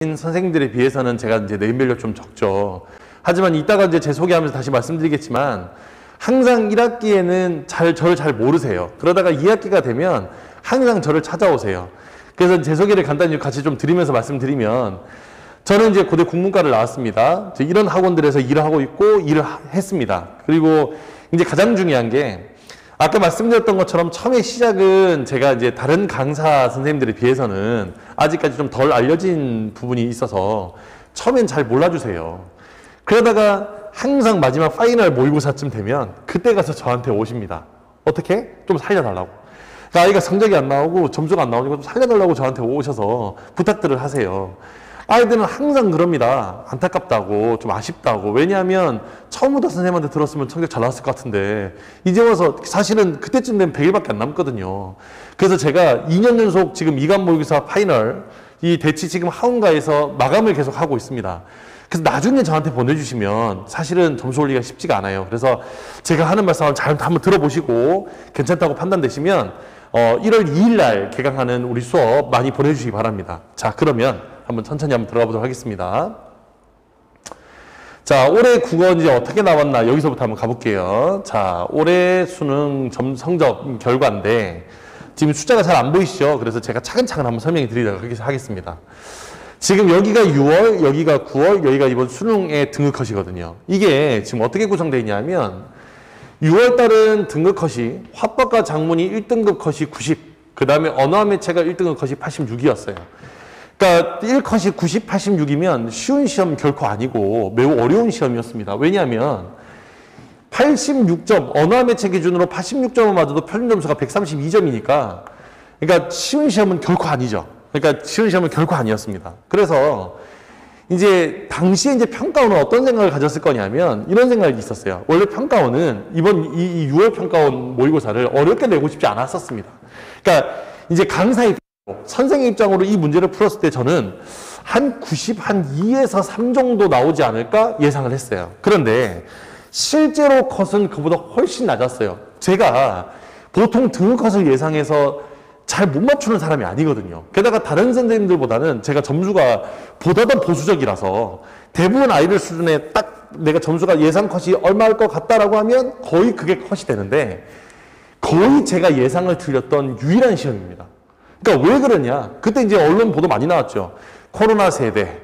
선생님들에 비해서는 제가 이제 내인별력 좀 적죠. 하지만 이따가 이제 제 소개하면서 다시 말씀드리겠지만 항상 1학기에는 저를 잘 모르세요. 그러다가 2학기가 되면 항상 저를 찾아오세요. 그래서 제 소개를 간단히 같이 좀 드리면서 말씀드리면 저는 이제 고대 국문과를 나왔습니다. 이런 학원들에서 일을 하고 있고 일을 했습니다. 그리고 이제 가장 중요한 게 아까 말씀드렸던 것처럼 처음에 시작은 제가 이제 다른 강사 선생님들에 비해서는 아직까지 좀 덜 알려진 부분이 있어서 처음엔 잘 몰라주세요. 그러다가 항상 마지막 파이널 모의고사쯤 되면 그때 가서 저한테 오십니다. 어떻게? 좀 살려달라고. 그러니까 아이가 성적이 안 나오고 점수가 안 나오니까 좀 살려달라고 저한테 오셔서 부탁들을 하세요. 아이들은 항상 그럽니다. 안타깝다고, 좀 아쉽다고. 왜냐하면 처음부터 선생님한테 들었으면 성적 잘 나왔을 것 같은데 이제 와서 사실은 그때쯤 되면 100일밖에 안 남거든요. 그래서 제가 2년 연속 지금 2간 모의고사 파이널 이 대치 지금 학원가에서 마감을 계속 하고 있습니다. 그래서 나중에 저한테 보내주시면 사실은 점수 올리기가 쉽지가 않아요. 그래서 제가 하는 말씀을 잘 한번 들어보시고 괜찮다고 판단되시면 1월 2일 날 개강하는 우리 수업 많이 보내주시기 바랍니다. 자, 그러면 한번 천천히 한번 들어가 보도록 하겠습니다. 자, 올해 국어 이제 어떻게 나왔나 여기서부터 한번 가볼게요. 자, 올해 수능 성적 결과인데 지금 숫자가 잘 안 보이시죠? 그래서 제가 차근차근 한번 설명해 드리도록 하겠습니다. 지금 여기가 6월, 여기가 9월, 여기가 이번 수능의 등급 컷이거든요. 이게 지금 어떻게 구성되어 있냐면 6월 달은 등급 컷이 화법과 작문이 1등급 컷이 90, 그 다음에 언어와 매체가 1등급 컷이 86이었어요. 그러니까 1컷이 90, 86이면 쉬운 시험 결코 아니고 매우 어려운 시험이었습니다. 왜냐하면 86점, 언어와 매체 기준으로 86점을 맞아도 평균 점수가 132점이니까 그러니까 쉬운 시험은 결코 아니죠. 그러니까 쉬운 시험은 결코 아니었습니다. 그래서 이제 당시에 이제 평가원은 어떤 생각을 가졌을 거냐면 이런 생각이 있었어요. 원래 평가원은 이번 이 6월 평가원 모의고사를 어렵게 내고 싶지 않았었습니다. 그러니까 이제 강사의 선생의 입장으로 이 문제를 풀었을 때 저는 한 90, 한 2에서 3 정도 나오지 않을까 예상을 했어요. 그런데 실제로 컷은 그보다 훨씬 낮았어요. 제가 보통 등급 컷을 예상해서 잘 못 맞추는 사람이 아니거든요. 게다가 다른 선생님들보다는 제가 점수가 보다 더 보수적이라서 대부분 아이들 수준에 딱 내가 점수가 예상 컷이 얼마일 것 같다라고 하면 거의 그게 컷이 되는데 거의 제가 예상을 틀렸던 유일한 시험입니다. 그러니까 왜 그러냐? 그때 이제 언론 보도 많이 나왔죠. 코로나 세대,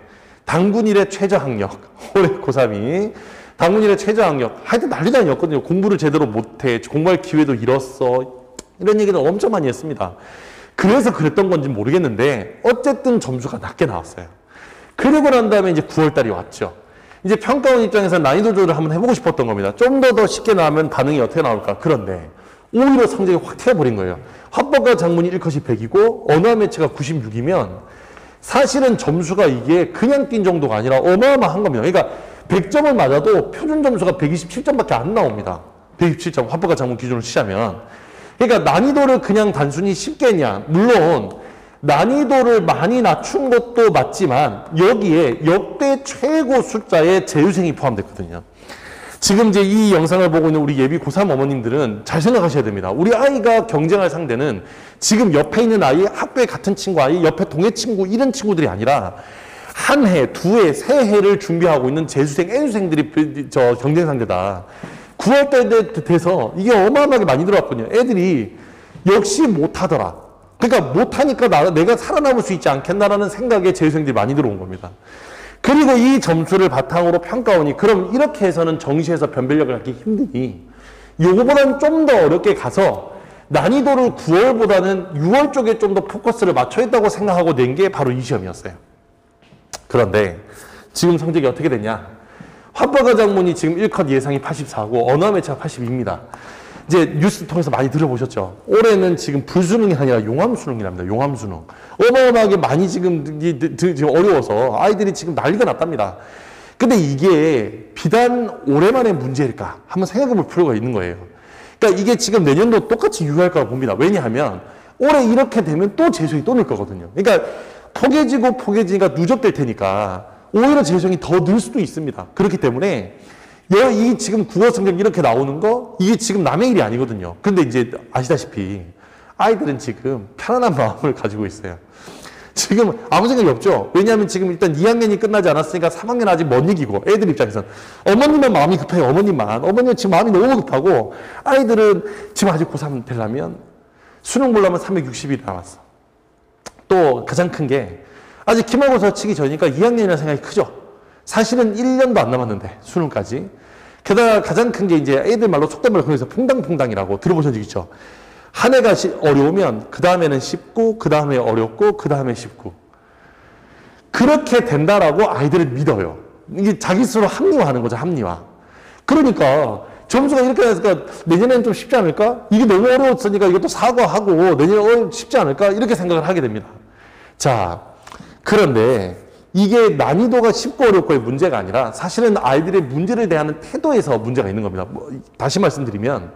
당군일의 최저학력, 올해 고3이 당군일의 최저학력, 하여튼 난리도 아니었거든요. 공부를 제대로 못해, 공부할 기회도 잃었어. 이런 얘기를 엄청 많이 했습니다. 그래서 그랬던 건지 모르겠는데 어쨌든 점수가 낮게 나왔어요. 그러고 난 다음에 이제 9월달이 왔죠. 이제 평가원 입장에서 난이도 조절을 한번 해보고 싶었던 겁니다. 좀 더 쉽게 나오면 반응이 어떻게 나올까? 그런데 오히려 성적이 확 튀어버린 거예요. 화법과 작문이 1컷이 100이고 언어와 매체가 96이면 사실은 점수가 이게 그냥 뛴 정도가 아니라 어마어마한 겁니다. 그러니까 100점을 맞아도 표준 점수가 127점밖에 안 나옵니다. 127점 화법과 작문 기준으로 치자면. 그러니까 난이도를 그냥 단순히 쉽게 했냐. 물론 난이도를 많이 낮춘 것도 맞지만 여기에 역대 최고 숫자의 재유생이 포함됐거든요. 지금 이제 이 영상을 보고 있는 우리 예비 고3 어머님들은 잘 생각하셔야 됩니다. 우리 아이가 경쟁할 상대는 지금 옆에 있는 아이, 학교에 같은 친구 아이, 옆에 동해 친구 이런 친구들이 아니라 한 해, 두 해, 세 해를 준비하고 있는 재수생, N수생들이 경쟁 상대다. 9월달 돼서 이게 어마어마하게 많이 들어왔거든요. 애들이 역시 못하더라. 그러니까 못하니까 내가 살아남을 수 있지 않겠나라는 생각에 재수생들이 많이 들어온 겁니다. 그리고 이 점수를 바탕으로 평가원이 그럼 이렇게 해서는 정시에서 변별력을 갖기 힘드니 요거보다는 좀 더 어렵게 가서 난이도를 9월보다는 6월 쪽에 좀 더 포커스를 맞춰야겠다고 생각하고 낸 게 바로 이 시험이었어요. 그런데 지금 성적이 어떻게 됐냐? 화법과 작문이 지금 1컷 예상이 84고 언어와 매체가 82입니다. 이제 뉴스 통해서 많이 들어보셨죠? 올해는 지금 불수능이 아니라 용암수능이랍니다. 용암수능. 어마어마하게 많이 지금 어려워서 아이들이 지금 난리가 났답니다. 근데 이게 비단 올해만의 문제일까? 한번 생각해 볼 필요가 있는 거예요. 그러니까 이게 지금 내년도 똑같이 유효할 거라고 봅니다. 왜냐하면 올해 이렇게 되면 또 재수생이 또 늘 거거든요. 그러니까 포개지가 누적될 테니까 오히려 재수생이 더 늘 수도 있습니다. 그렇기 때문에 이 지금 국어 성적 이렇게 나오는 거 이게 지금 남의 일이 아니거든요. 근데 이제 아시다시피 아이들은 지금 편안한 마음을 가지고 있어요. 지금 아무 생각이 없죠. 왜냐하면 지금 일단 2학년이 끝나지 않았으니까 3학년 아직 먼 얘기고 애들 입장에서는 어머님만 마음이 급해요. 어머님은 지금 마음이 너무 급하고 아이들은 지금 아직 고3 되려면 수능 보려면 360일이 남았어. 또 가장 큰 게 아직 기말고사 치기 전이니까 2학년이라는 생각이 크죠. 사실은 1년도 안 남았는데 수능까지. 게다가 가장 큰 게 이제 애들 말로 속된 말로 그래서 퐁당퐁당이라고 들어보신 적 있죠. 한 해가 어려우면 그 다음에는 쉽고 그 다음에 어렵고 그 다음에 쉽고 그렇게 된다라고 아이들을 믿어요. 이게 자기 스스로 합리화하는 거죠. 합리화. 그러니까 점수가 이렇게 나니까 내년에는 좀 쉽지 않을까? 이게 너무 어려웠으니까 이것도 사과하고 내년에 쉽지 않을까? 이렇게 생각을 하게 됩니다. 자, 그런데 이게 난이도가 쉽고 어렵고의 문제가 아니라 사실은 아이들의 문제를 대하는 태도에서 문제가 있는 겁니다. 다시 말씀드리면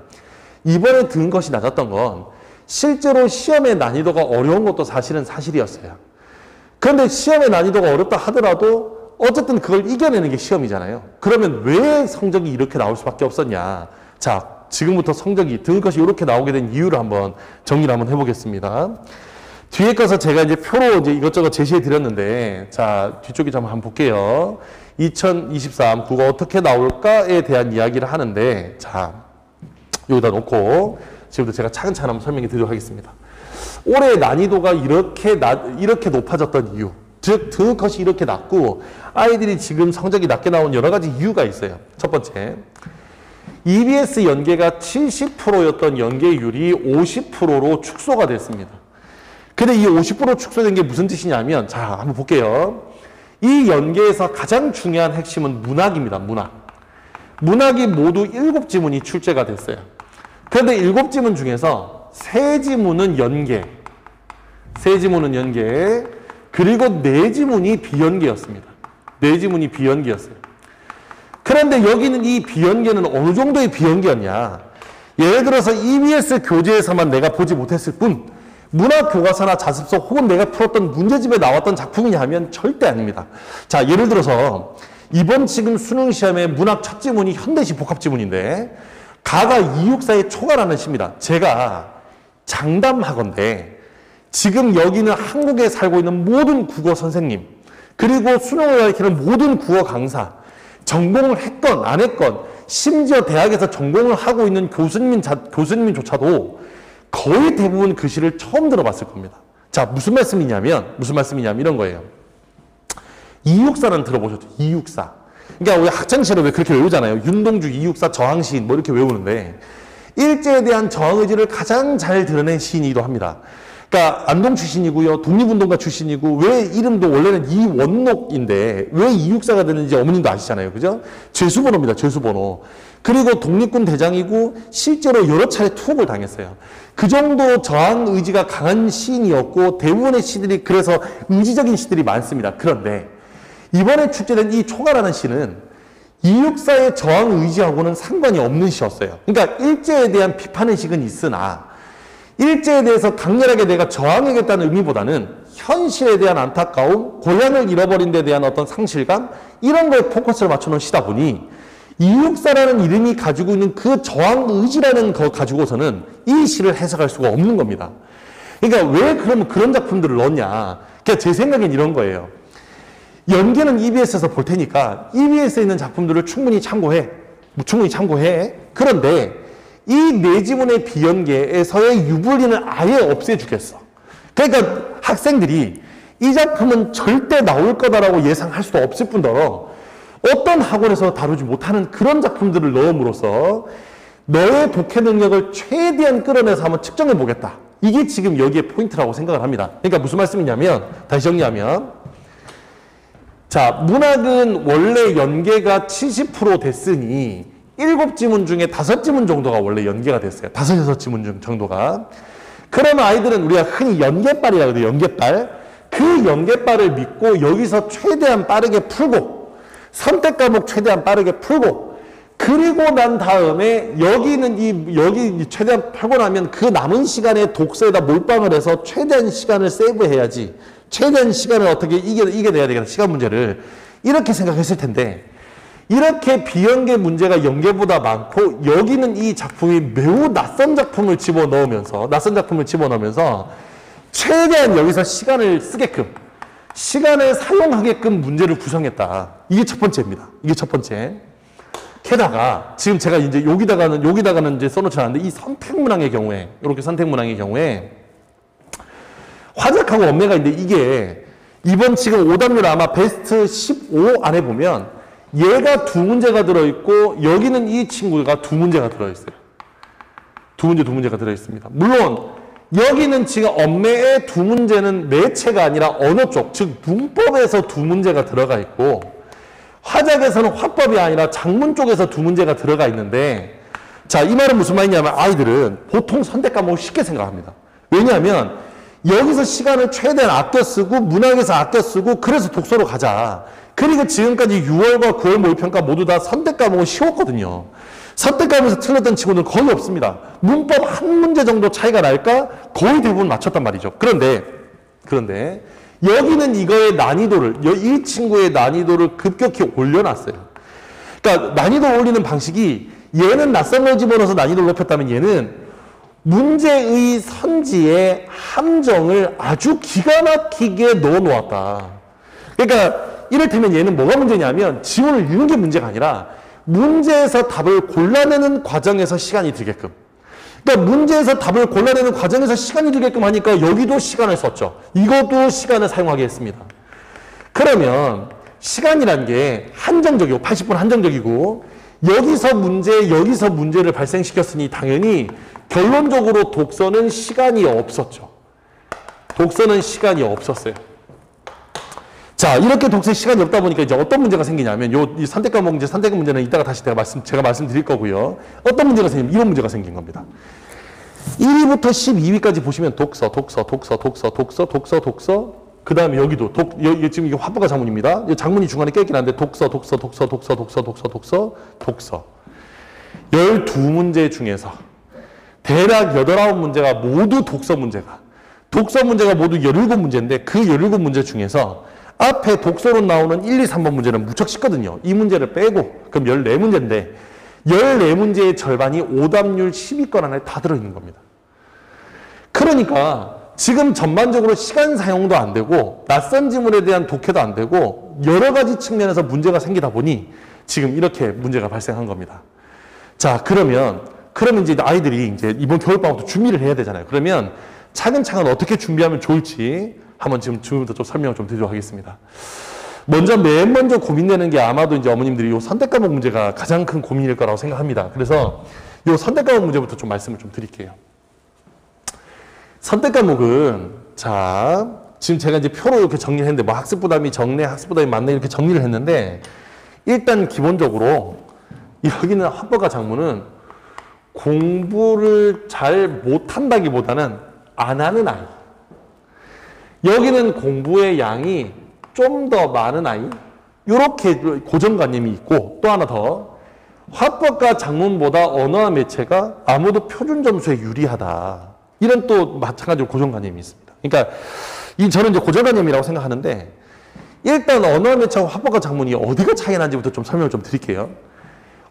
이번에 든 것이 낮았던 건 실제로 시험의 난이도가 어려운 것도 사실은 사실이었어요. 그런데 시험의 난이도가 어렵다 하더라도 어쨌든 그걸 이겨내는 게 시험이잖아요. 그러면 왜 성적이 이렇게 나올 수밖에 없었냐. 자, 지금부터 성적이 든 것이 이렇게 나오게 된 이유를 한번 정리를 한번 해보겠습니다. 뒤에 거서 제가 이제 표로 이제 이것저것 제시해 드렸는데, 자, 뒤쪽에 좀 한번 볼게요. 2023 국어 어떻게 나올까에 대한 이야기를 하는데, 자, 여기다 놓고, 지금부터 제가 차근차근 한번 설명해 드리도록 하겠습니다. 올해 난이도가 이렇게 높아졌던 이유, 즉, 드 컷이 이렇게 낮고, 아이들이 지금 성적이 낮게 나온 여러 가지 이유가 있어요. 첫 번째, EBS 연계가 70%였던 연계율이 50%로 축소가 됐습니다. 근데 이 50% 축소된 게 무슨 뜻이냐면, 자, 한번 볼게요. 이 연계에서 가장 중요한 핵심은 문학입니다. 문학이 모두 7지문이 출제가 됐어요. 그런데 7지문 중에서 3지문은 연계, 그리고 4지문이 비연계였습니다. 4지문이 비연계였어요. 그런데 여기는 이 비연계는 어느 정도의 비연계였냐. 예를 들어서 EBS 교재에서만 내가 보지 못했을 뿐 문학 교과서나 자습서 혹은 내가 풀었던 문제집에 나왔던 작품이냐 하면 절대 아닙니다. 자, 예를 들어서 이번 지금 수능 시험의 문학 첫 지문이 현대시 복합지문인데 가가 264의 초가라는 시입니다. 제가 장담하건대 지금 여기는 한국에 살고 있는 모든 국어 선생님 그리고 수능을 가르치는 모든 국어 강사 전공을 했건 안 했건 심지어 대학에서 전공을 하고 있는 교수님조차도 거의 대부분 그 시를 처음 들어봤을 겁니다. 자, 무슨 말씀이냐면 이런 거예요. 264는 들어보셨죠? 264. 그러니까 우리 학창시절에 왜 그렇게 외우잖아요. 윤동주, 264, 저항시인 뭐 이렇게 외우는데 일제에 대한 저항의지를 가장 잘 드러낸 시인이기도 합니다. 그러니까 안동 출신이고요. 독립운동가 출신이고 왜 이름도 원래는 이원록인데 왜 264가 됐는지 어머님도 아시잖아요. 그죠? 죄수번호입니다. 죄수번호. 그리고 독립군 대장이고 실제로 여러 차례 투옥을 당했어요. 그 정도 저항 의지가 강한 시인이었고 대부분의 시들이 그래서 의지적인 시들이 많습니다. 그런데 이번에 출제된 이 초가라는 시는 264의 저항 의지하고는 상관이 없는 시였어요. 그러니까 일제에 대한 비판의식은 있으나 일제에 대해서 강렬하게 내가 저항하겠다는 의미보다는 현실에 대한 안타까움, 고향을 잃어버린 데 대한 어떤 상실감 이런 거에 포커스를 맞춰놓은 시다 보니 264라는 이름이 가지고 있는 그 저항 의지라는 거 가지고서는 이 시를 해석할 수가 없는 겁니다. 그러니까 왜 그러면 그런 작품들을 넣었냐. 그러니까 제 생각엔 이런 거예요. 연계는 EBS에서 볼 테니까 EBS에 있는 작품들을 충분히 참고해. 그런데 이 4지문의 비연계에서의 유불리는 아예 없애주겠어. 그러니까 학생들이 이 작품은 절대 나올 거다라고 예상할 수도 없을 뿐더러 어떤 학원에서 다루지 못하는 그런 작품들을 넣음으로써 너의 독해 능력을 최대한 끌어내서 한번 측정해 보겠다. 이게 지금 여기에 포인트라고 생각을 합니다. 그러니까 무슨 말씀이냐면 다시 정리하면 자, 문학은 원래 연계가 70% 됐으니 7지문 중에 5지문 정도가 원래 연계가 됐어요. 5, 6지문 정도가. 그러면 아이들은 우리가 흔히 연계빨이라고 해요. 연계빨. 그 연계빨을 믿고 여기서 최대한 빠르게 풀고 선택 과목 최대한 빠르게 풀고 그리고 난 다음에 여기 최대한 풀고 나면 그 남은 시간에 독서에다 몰빵을 해서 최대한 시간을 세이브해야지. 최대한 시간을 어떻게 이겨내야 되겠다. 시간 문제를. 이렇게 생각했을 텐데 이렇게 비연계 문제가 연계보다 많고 여기는 이 작품이 매우 낯선 작품을 집어넣으면서 최대한 여기서 시간을 쓰게끔, 시간을 사용하게끔 문제를 구성했다. 이게 첫 번째입니다. 이게 첫 번째. 게다가 지금 제가 이제 여기다가는 이제 써놓지 않았는데 이 선택문항의 경우에, 이렇게 선택문항의 경우에 화작하고 엄매가 있는데 이게 이번 지금 오답률 아마 베스트 15 안에 보면 얘가 두 문제가 들어있고 여기는 이 친구가 두 문제가 들어있어요. 두 문제가 들어있습니다. 물론 여기는 지금 엄매의 두 문제는 매체가 아니라 언어 쪽, 즉 문법에서 두 문제가 들어가 있고 화작에서는 화법이 아니라 작문 쪽에서 두 문제가 들어가 있는데, 자, 이 말은 무슨 말이냐면 아이들은 보통 선택 과목을 쉽게 생각합니다. 왜냐하면 여기서 시간을 최대한 아껴 쓰고 문학에서 아껴 쓰고 그래서 독서로 가자. 그리고 지금까지 6월과 9월 모의평가 모두 다 선택 과목은 쉬웠거든요. 선택 과목에서 틀렸던 친구는 거의 없습니다. 문법 한 문제 정도 차이가 날까? 거의 대부분 맞췄단 말이죠. 그런데 여기는 이거의 난이도를, 이 친구의 난이도를 급격히 올려놨어요. 그러니까 난이도 올리는 방식이 얘는 낯선 걸 집어넣어서 난이도를 높였다면 얘는 문제의 선지의 함정을 아주 기가 막히게 넣어 놓았다. 그러니까 이를테면 얘는 뭐가 문제냐면 지문을 읽는 게 문제가 아니라 문제에서 답을 골라내는 과정에서 시간이 들게끔. 그러니까 문제에서 답을 골라내는 과정에서 시간이 들게끔 하니까 여기도 시간을 썼죠. 이것도 시간을 사용하게 했습니다. 그러면 시간이란 게 한정적이고 80분 한정적이고 여기서 문제를 발생시켰으니 당연히 결론적으로 독서는 시간이 없었죠. 독서는 시간이 없었어요. 자, 이렇게 독서에 시간이 없다 보니까 이제 어떤 문제가 생기냐면 이 선택 과목 문제, 선택 문제는 이따가 다시 제가 말씀드릴 거고요. 어떤 문제가 생기면 이런 문제가 생긴 겁니다. 1위부터 12위까지 보시면 독서. 그 다음에 여기도 지금 이게 화법과 장문입니다. 장문이 중간에 껴있긴 한데 독서. 12문제 중에서 대략 8, 9문제가 모두 독서 문제가 모두 17문제인데 그 17문제 중에서 앞에 독서로 나오는 1, 2, 3번 문제는 무척 쉽거든요. 이 문제를 빼고 그럼 14문제인데 14문제의 절반이 오답률 10위권 안에 다 들어있는 겁니다. 그러니까 지금 전반적으로 시간 사용도 안 되고 낯선 지문에 대한 독해도 안 되고 여러 가지 측면에서 문제가 생기다 보니 지금 이렇게 문제가 발생한 겁니다. 자, 그러면 이제 아이들이 이제 이번 겨울방학도 준비를 해야 되잖아요. 그러면 차근차근 어떻게 준비하면 좋을지 한번 지금부터 좀 설명을 좀 드리도록 하겠습니다. 맨 먼저 고민되는 게 아마도 이제 어머님들이 이 선택 과목 문제가 가장 큰 고민일 거라고 생각합니다. 그래서 이 선택 과목 문제부터 좀 말씀을 좀 드릴게요. 선택 과목은, 자, 지금 제가 이제 표로 이렇게 정리를 했는데, 뭐 학습 부담이 적네, 학습 부담이 많네, 이렇게 정리를 했는데, 일단 기본적으로, 여기는 화법과 작문은 공부를 잘 못한다기보다는 안 하는 아이. 여기는 공부의 양이 좀 더 많은 아이. 이렇게 고정관념이 있고, 또 하나 더, 화법과 작문보다 언어와 매체가 아무도 표준 점수에 유리하다. 이런 또 마찬가지로 고정관념이 있습니다. 그러니까 저는 이제 고정관념이라고 생각하는데 일단 언어와 매체와 화법과 작문이 어디가 차이 나는지부터 좀 설명을 좀 드릴게요.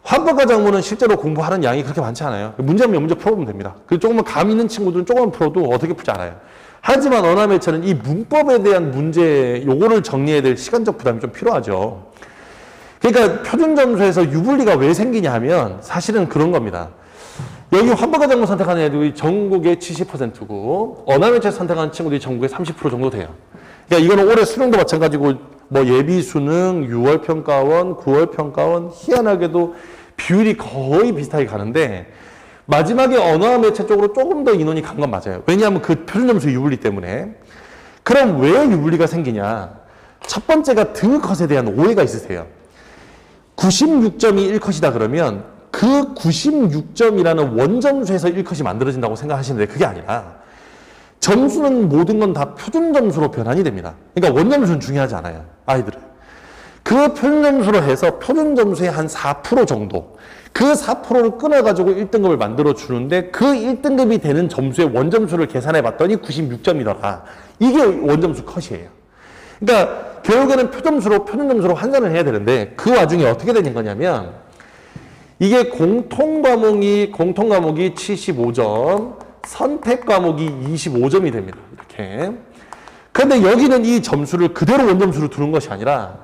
화법과 작문은 실제로 공부하는 양이 그렇게 많지 않아요. 문제면 몇 문제 풀어보면 됩니다. 그리고 조금만 감 있는 친구들은 조금만 풀어도 어떻게 풀지 알아요. 하지만 언어와 매체는 이 문법에 대한 문제, 요거를 정리해야 될 시간적 부담이 좀 필요하죠. 그러니까 표준 점수에서 유불리가 왜 생기냐 하면 사실은 그런 겁니다. 여기 화법과 작문 선택하는 애들이 전국의 70%고 언어와 매체 선택하는 친구들이 전국의 30% 정도 돼요. 그러니까 이거는 올해 수능도 마찬가지고 뭐 예비 수능, 6월 평가원, 9월 평가원 희한하게도 비율이 거의 비슷하게 가는데 마지막에 언어와 매체 쪽으로 조금 더 인원이 간 건 맞아요. 왜냐하면 그 표준 점수 유불리 때문에. 그럼 왜 유불리가 생기냐? 첫 번째가 등급컷에 대한 오해가 있으세요. 96점이 1컷이다 그러면 그 96점이라는 원점수에서 1컷이 만들어진다고 생각하시는데 그게 아니라 점수는 모든 건 다 표준 점수로 변환이 됩니다. 그러니까 원점수는 중요하지 않아요. 아이들은. 그 표준 점수로 해서 표준 점수의 한 4% 정도 그 4%를 끊어가지고 1등급을 만들어 주는데 그 1등급이 되는 점수의 원점수를 계산해 봤더니 96점이더라. 이게 원점수 컷이에요. 그러니까 결국에는 표준 점수로 환산을 해야 되는데 그 와중에 어떻게 되는 거냐면 이게 공통 과목이 75점, 선택 과목이 25점이 됩니다. 이렇게. 이렇게. 근데 여기는 이 점수를 그대로 원점수로 두는 것이 아니라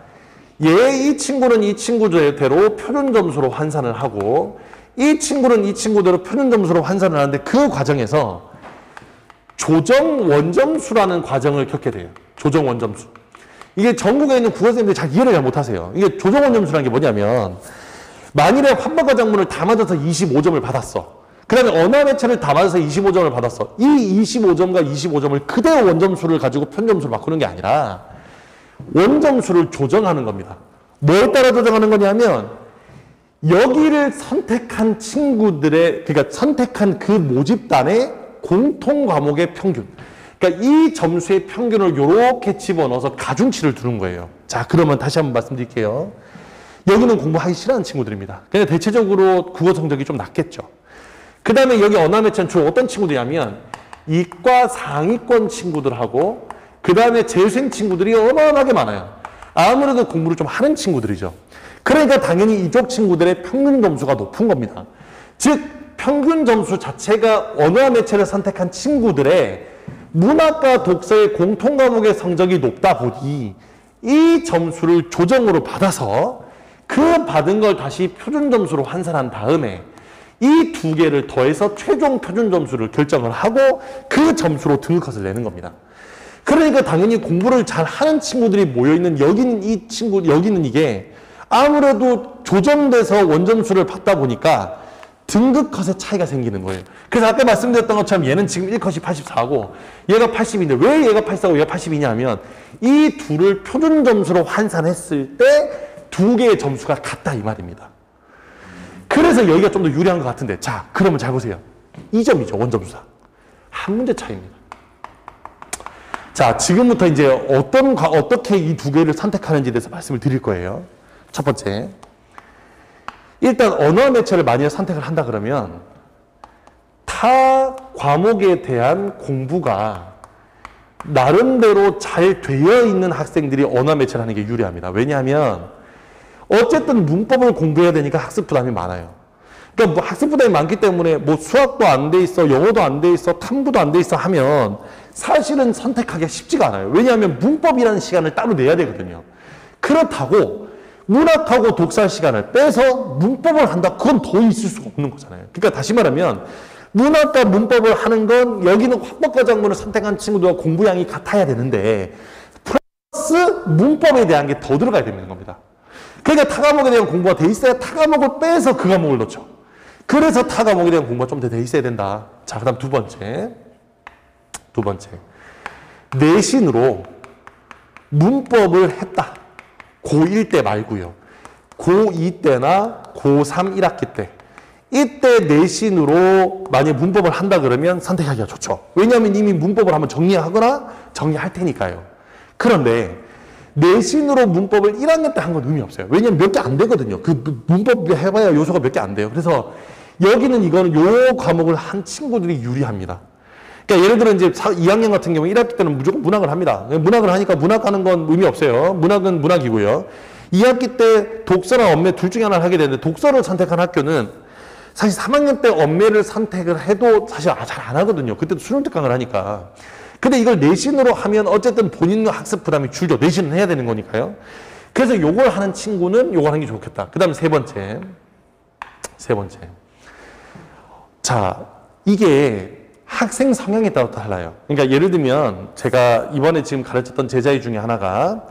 이 친구는 이 친구대로 표준 점수로 환산을 하고 이 친구는 이 친구대로 표준 점수로 환산을 하는데 그 과정에서 조정 원점수라는 과정을 겪게 돼요. 조정 원점수. 이게 전국에 있는 국어선생님들이 잘 이해를 잘 못하세요. 이게 조정 원점수라는 게 뭐냐면 만일에 환법과 작문을 다 맞아서 25점을 받았어. 그 다음에 언어 매체를 다 맞아서 25점을 받았어. 이 25점과 25점을 그대로 원점수를 가지고 편점수로 바꾸는 게 아니라 원점수를 조정하는 겁니다. 뭘 따라 조정하는 거냐면 여기를 선택한 친구들의, 그러니까 선택한 그 모집단의 공통 과목의 평균. 그러니까 이 점수의 평균을 이렇게 집어넣어서 가중치를 두는 거예요. 자, 그러면 다시 한번 말씀드릴게요. 여기는 공부하기 싫어하는 친구들입니다. 그냥 대체적으로 국어 성적이 좀 낮겠죠. 그 다음에 여기 언어 매체는 주로 어떤 친구들이냐면 이과 상위권 친구들하고 그 다음에 재수생 친구들이 어마어마하게 많아요. 아무래도 공부를 좀 하는 친구들이죠. 그러니까 당연히 이쪽 친구들의 평균 점수가 높은 겁니다. 즉 평균 점수 자체가 언어 매체를 선택한 친구들의 문학과 독서의 공통 과목의 성적이 높다 보니 이 점수를 조정으로 받아서 그 받은 걸 다시 표준 점수로 환산한 다음에 이 두 개를 더해서 최종 표준 점수를 결정을 하고 그 점수로 등급컷을 내는 겁니다. 그러니까 당연히 공부를 잘 하는 친구들이 모여있는 여기는 이 친구, 여기는 이게 아무래도 조정돼서 원점수를 받다 보니까 등급컷의 차이가 생기는 거예요. 그래서 아까 말씀드렸던 것처럼 얘는 지금 1컷이 84고 얘가 80인데 왜 얘가 84고 얘가 82냐 하면 이 둘을 표준 점수로 환산했을 때 두 개의 점수가 같다 이 말입니다. 그래서 여기가 좀 더 유리한 것 같은데 자 그러면 잘 보세요. 2점이죠 원점수다. 한 문제 차이입니다. 자 지금부터 이제 어떻게 이 두 개를 선택하는지에 대해서 말씀을 드릴 거예요. 첫 번째 일단 언어 매체를 만약에 선택을 한다 그러면 타 과목에 대한 공부가 나름대로 잘 되어 있는 학생들이 언어 매체를 하는 게 유리합니다. 왜냐하면 어쨌든 문법을 공부해야 되니까 학습 부담이 많아요. 그러니까 뭐 학습 부담이 많기 때문에 뭐 수학도 안 돼 있어, 영어도 안 돼 있어, 탐구도 안 돼 있어 하면 사실은 선택하기가 쉽지가 않아요. 왜냐하면 문법이라는 시간을 따로 내야 되거든요. 그렇다고 문학하고 독서 시간을 빼서 문법을 한다? 그건 더 있을 수가 없는 거잖아요. 그러니까 다시 말하면 문학과 문법을 하는 건 여기는 화법과 작문을 선택한 친구들과 공부량이 같아야 되는데 플러스 문법에 대한 게 더 들어가야 되는 겁니다. 그러니까 타 과목에 대한 공부가 돼 있어야 타 과목을 빼서 그 과목을 넣죠. 그래서 타 과목에 대한 공부가 좀 더 돼 있어야 된다. 자, 그 다음 두 번째. 내신으로 문법을 했다. 고1 때 말고요. 고2 때나 고3 1학기 때. 이때 내신으로 만약 문법을 한다 그러면 선택하기가 좋죠. 왜냐하면 이미 문법을 한번 정리하거나 정리할 테니까요. 그런데 내신으로 문법을 1학년 때 한 건 의미 없어요. 왜냐면 몇 개 안 되거든요. 그 문법 해봐야 요소가 몇 개 안 돼요. 그래서 여기는 이거는 요 과목을 한 친구들이 유리합니다. 그러니까 예를 들어 이제 2학년 같은 경우 1학기 때는 무조건 문학을 합니다. 문학을 하니까 문학 하는 건 의미 없어요. 문학은 문학이고요. 2학기 때 독서나 언매 둘 중에 하나를 하게 되는데 독서를 선택한 학교는 사실 3학년 때 언매를 선택을 해도 사실 잘 안 하거든요. 그때도 수능 특강을 하니까. 근데 이걸 내신으로 하면 어쨌든 본인 학습 부담이 줄죠. 내신은 해야 되는 거니까요. 그래서 요걸 하는 친구는 요걸 하는 게 좋겠다. 그 다음에 세 번째. 자, 이게 학생 성향에 따라 달라요. 그러니까 예를 들면 제가 이번에 지금 가르쳤던 제자의 중에 하나가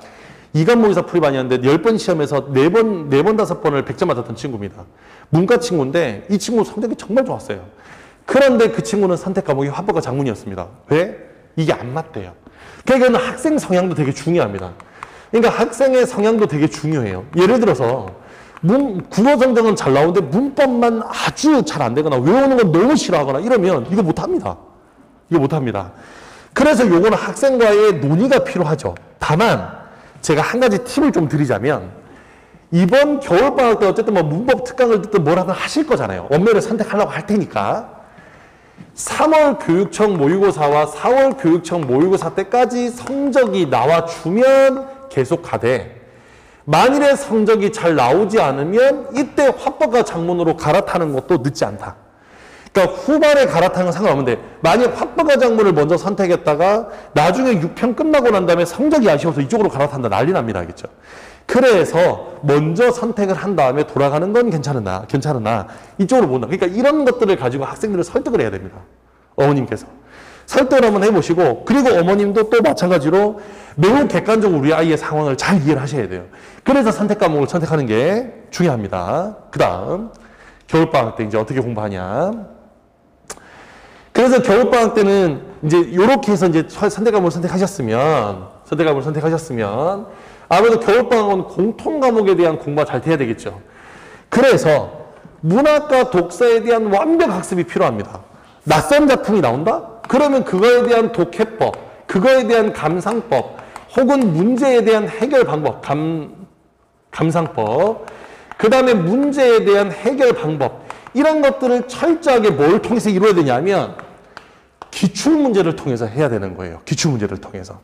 이관모의사 풀이반이었는데 10번 시험에서 4번, 5번을 100점 맞았던 친구입니다. 문과 친구인데 이 친구 성적이 정말 좋았어요. 그런데 그 친구는 선택 과목이 화법과 작문이었습니다. 왜? 이게 안 맞대요. 그러니까 학생 성향도 되게 중요합니다. 그러니까 학생의 성향도 되게 중요해요. 예를 들어서 국어 성적은 잘 나오는데 문법만 아주 잘 안 되거나 외우는 건 너무 싫어하거나 이러면 이거 못합니다. 그래서 요거는 학생과의 논의가 필요하죠. 다만 제가 한 가지 팁을 좀 드리자면 이번 겨울방학 때 어쨌든 뭐 문법 특강을 듣든 뭐라든 하실 거잖아요. 언매를 선택하려고 할 테니까 3월 교육청 모의고사와 4월 교육청 모의고사 때까지 성적이 나와주면 계속 가되 만일에 성적이 잘 나오지 않으면 이때 화법과 작문으로 갈아타는 것도 늦지 않다. 그러니까 후반에 갈아타는 건 상관없는데 만약 확보과정물을 먼저 선택했다가 나중에 6편 끝나고 난 다음에 성적이 아쉬워서 이쪽으로 갈아탄다 난리 납니다. 알겠죠? 그래서 먼저 선택을 한 다음에 돌아가는 건 괜찮으나 이쪽으로 본다. 그러니까 이런 것들을 가지고 학생들을 설득을 해야 됩니다. 어머님께서. 설득을 한번 해보시고 그리고 어머님도 또 마찬가지로 매우 객관적으로 우리 아이의 상황을 잘 이해를 하셔야 돼요. 그래서 선택 과목을 선택하는 게 중요합니다. 그 다음 겨울방학 때 이제 어떻게 공부하냐. 그래서 겨울방학 때는 이제 요렇게 해서 이제 선택 과목을 선택하셨으면 아무래도 겨울방학은 공통 과목에 대한 공부가 잘 돼야 되겠죠. 그래서 문학과 독서에 대한 완벽 학습이 필요합니다. 낯선 작품이 나온다? 그러면 그거에 대한 독해법, 그거에 대한 감상법, 혹은 문제에 대한 해결 방법, 감상법, 그 다음에 문제에 대한 해결 방법, 이런 것들을 철저하게 뭘 통해서 이루어야 되냐면 기출문제를 통해서 해야 되는 거예요. 기출문제를 통해서.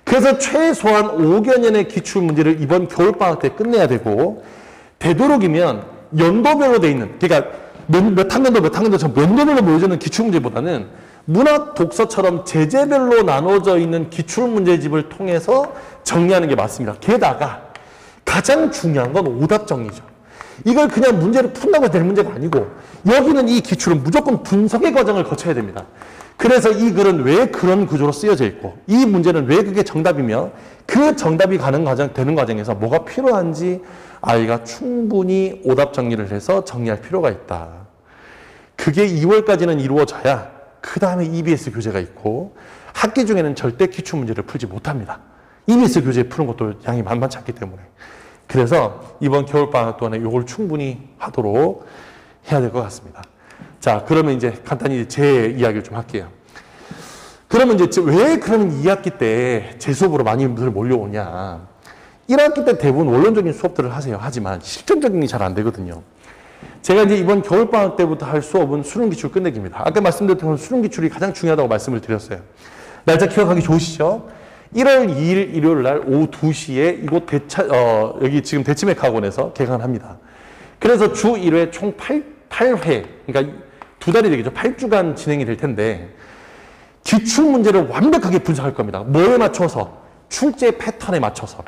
그래서 최소한 5개년의 기출문제를 이번 겨울방학 때 끝내야 되고 되도록이면 연도별로 돼 있는, 그러니까 몇 학년도 전 연도별로 모여지는 기출문제보다는 문학 독서처럼 제재별로 나눠져 있는 기출문제집을 통해서 정리하는 게 맞습니다. 게다가 가장 중요한 건 오답 정리죠. 이걸 그냥 문제를 푼다고 될 문제가 아니고 여기는 이 기출은 무조건 분석의 과정을 거쳐야 됩니다. 그래서 이 글은 왜 그런 구조로 쓰여져 있고 이 문제는 왜 그게 정답이며 그 정답이 되는 과정에서 뭐가 필요한지 아이가 충분히 오답 정리를 해서 정리할 필요가 있다. 그게 2월까지는 이루어져야 그 다음에 EBS 교재가 있고 학기 중에는 절대 기출문제를 풀지 못합니다. EBS 교재 푸는 것도 양이 만만치 않기 때문에. 그래서 이번 겨울방학 동안에 이걸 충분히 하도록 해야 될 것 같습니다. 자, 그러면 이제 간단히 제 이야기를 좀 할게요. 그러면 이제 왜 그러면 2학기 때 제 수업으로 많이들 몰려오냐. 1학기 때 대부분 원론적인 수업들을 하세요. 하지만 실전적인 게 잘 안 되거든요. 제가 이제 이번 겨울방학 때부터 할 수업은 수능기출 끝내기입니다. 아까 말씀드렸던 수능기출이 가장 중요하다고 말씀을 드렸어요. 날짜 기억하기 좋으시죠? 1월 2일 일요일 날 오후 2시에 이곳 여기 지금 대치맥 학원에서 개강을 합니다. 그래서 주 1회 총 8회, 그러니까 2달이 되겠죠. 8주간 진행이 될 텐데 기출문제를 완벽하게 분석할 겁니다. 뭐에 맞춰서? 출제 패턴에 맞춰서.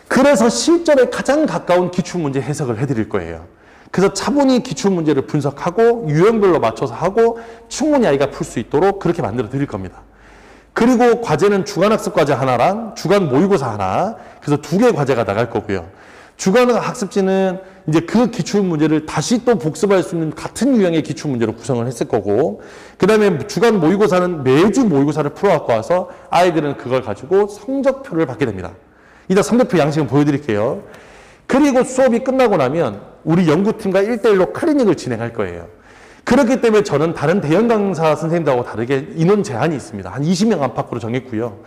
그래서 실전에 가장 가까운 기출문제 해석을 해드릴 거예요. 그래서 차분히 기출문제를 분석하고 유형별로 맞춰서 하고 충분히 아이가 풀 수 있도록 그렇게 만들어 드릴 겁니다. 그리고 과제는 주간학습과제 하나랑 주간 모의고사 하나, 그래서 2개 과제가 나갈 거고요. 주간학습지는 이제 그 기출문제를 다시 또 복습할 수 있는 같은 유형의 기출문제로 구성을 했을 거고, 그 다음에 주간 모의고사는 매주 모의고사를 풀어갖고 와서 아이들은 그걸 가지고 성적표를 받게 됩니다. 이따 성적표 양식은 보여드릴게요. 그리고 수업이 끝나고 나면 우리 연구팀과 1대1로 클리닉을 진행할 거예요. 그렇기 때문에 저는 다른 대형 강사 선생님들하고 다르게 인원 제한이 있습니다. 한 20명 안팎으로 정했고요.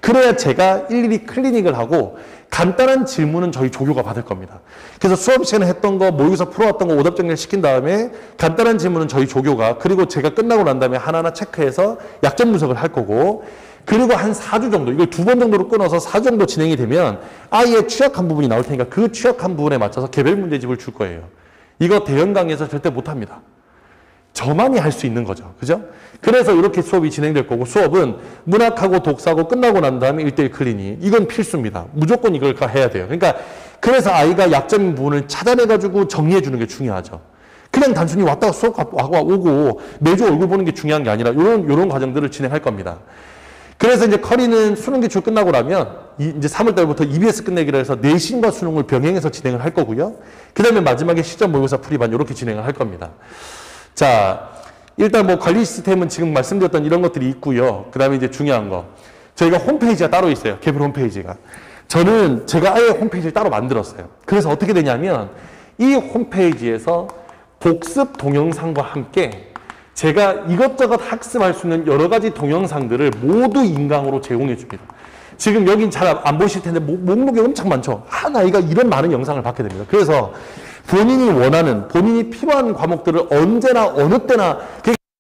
그래야 제가 일일이 클리닉을 하고 간단한 질문은 저희 조교가 받을 겁니다. 그래서 수업 시간에 했던 거, 모의고사 풀어왔던 거 오답 정리를 시킨 다음에 간단한 질문은 저희 조교가, 그리고 제가 끝나고 난 다음에 하나하나 체크해서 약점 분석을 할 거고, 그리고 한 4주 정도, 이걸 2번 정도로 끊어서 4주 정도 진행이 되면 아이의 취약한 부분이 나올 테니까 그 취약한 부분에 맞춰서 개별 문제집을 줄 거예요. 이거 대형 강의에서 절대 못합니다. 저만이 할 수 있는 거죠. 그죠? 그래서 이렇게 수업이 진행될 거고, 수업은 문학하고 독서하고 끝나고 난 다음에 1대1 클리닉. 이건 필수입니다. 무조건 이걸 해야 돼요. 그러니까, 그래서 아이가 약점인 부분을 찾아내가지고 정리해주는 게 중요하죠. 그냥 단순히 왔다가 수업하고 오고 매주 얼굴 보는 게 중요한 게 아니라 요런 과정들을 진행할 겁니다. 그래서 이제 커리는 수능 기출 끝나고 나면 이제 3월달부터 EBS 끝내기로 해서 내신과 수능을 병행해서 진행을 할 거고요. 그 다음에 마지막에 시점 모의고사 풀이반 이렇게 진행을 할 겁니다. 자, 일단 뭐 관리 시스템은 지금 말씀드렸던 이런 것들이 있고요. 그 다음에 이제 중요한 거. 저희가 홈페이지가 따로 있어요. 개별 홈페이지가. 저는 제가 아예 홈페이지를 따로 만들었어요. 그래서 어떻게 되냐면 이 홈페이지에서 복습 동영상과 함께 제가 이것저것 학습할 수 있는 여러 가지 동영상들을 모두 인강으로 제공해 줍니다. 지금 여긴 잘 안 보실 텐데 목록이 엄청 많죠. 한 아이가 이런 많은 영상을 받게 됩니다. 그래서 본인이 원하는, 본인이 필요한 과목들을 언제나 어느 때나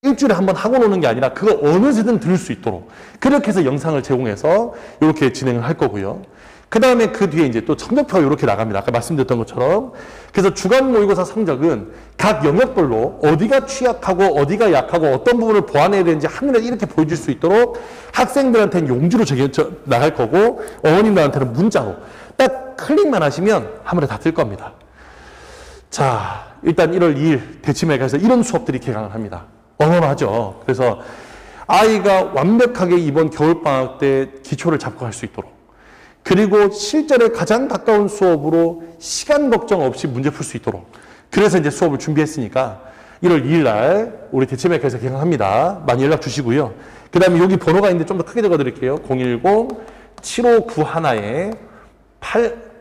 일주일에 한번 하고 노는 게 아니라 그거 어느새든 들을 수 있도록 그렇게 해서 영상을 제공해서 이렇게 진행을 할 거고요. 그 다음에 그 뒤에 이제 또 성적표가 이렇게 나갑니다. 아까 말씀드렸던 것처럼. 그래서 주간 모의고사 성적은 각 영역별로 어디가 취약하고 어디가 약하고 어떤 부분을 보완해야 되는지 하늘에 이렇게 보여줄 수 있도록 학생들한테는 용지로 나갈 거고 어머님들한테는 문자로 딱 클릭만 하시면 하늘에 다 뜰 겁니다. 자, 일단 1월 2일 대치맥에서 이런 수업들이 개강을 합니다. 어마어마하죠. 그래서 아이가 완벽하게 이번 겨울방학 때 기초를 잡고 할 수 있도록 그리고 실전에 가장 가까운 수업으로 시간 걱정 없이 문제 풀 수 있도록 그래서 이제 수업을 준비했으니까 1월 2일 날 우리 대치맥에서 개강합니다. 많이 연락 주시고요. 그 다음에 여기 번호가 있는데 좀 더 크게 적어 드릴게요.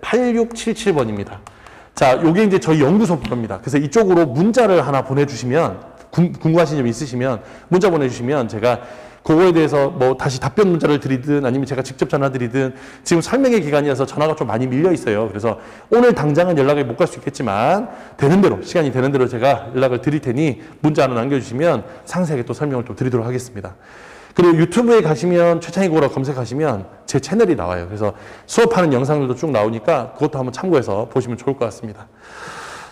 010-7591-8677번입니다. 자, 요게 이제 저희 연구소 번호입니다. 그래서 이쪽으로 문자를 하나 보내주시면 궁금하신 점 있으시면 문자 보내주시면 제가 그거에 대해서 뭐 다시 답변 문자를 드리든 아니면 제가 직접 전화 드리든 지금 설명회 기간이어서 전화가 좀 많이 밀려 있어요. 그래서 오늘 당장은 연락을 못 갈 수 있겠지만 되는 대로 시간이 되는 대로 제가 연락을 드릴 테니 문자 하나 남겨주시면 상세하게 또 설명을 좀 드리도록 하겠습니다. 그리고 유튜브에 가시면 최창희 고라 검색하시면 제 채널이 나와요. 그래서 수업하는 영상들도 쭉 나오니까 그것도 한번 참고해서 보시면 좋을 것 같습니다.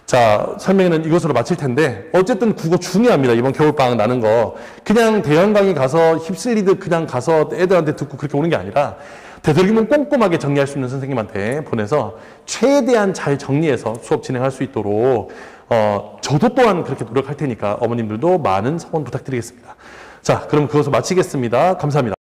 자, 설명회는 이것으로 마칠 텐데 어쨌든 국어 중요합니다. 이번 겨울방학 나는 거. 그냥 대형 강의 가서 휩쓸리듯 그냥 가서 애들한테 듣고 그렇게 오는 게 아니라 되도록이면 꼼꼼하게 정리할 수 있는 선생님한테 보내서 최대한 잘 정리해서 수업 진행할 수 있도록 저도 또한 그렇게 노력할 테니까 어머님들도 많은 성원 부탁드리겠습니다. 자, 그럼 그것을 마치겠습니다. 감사합니다.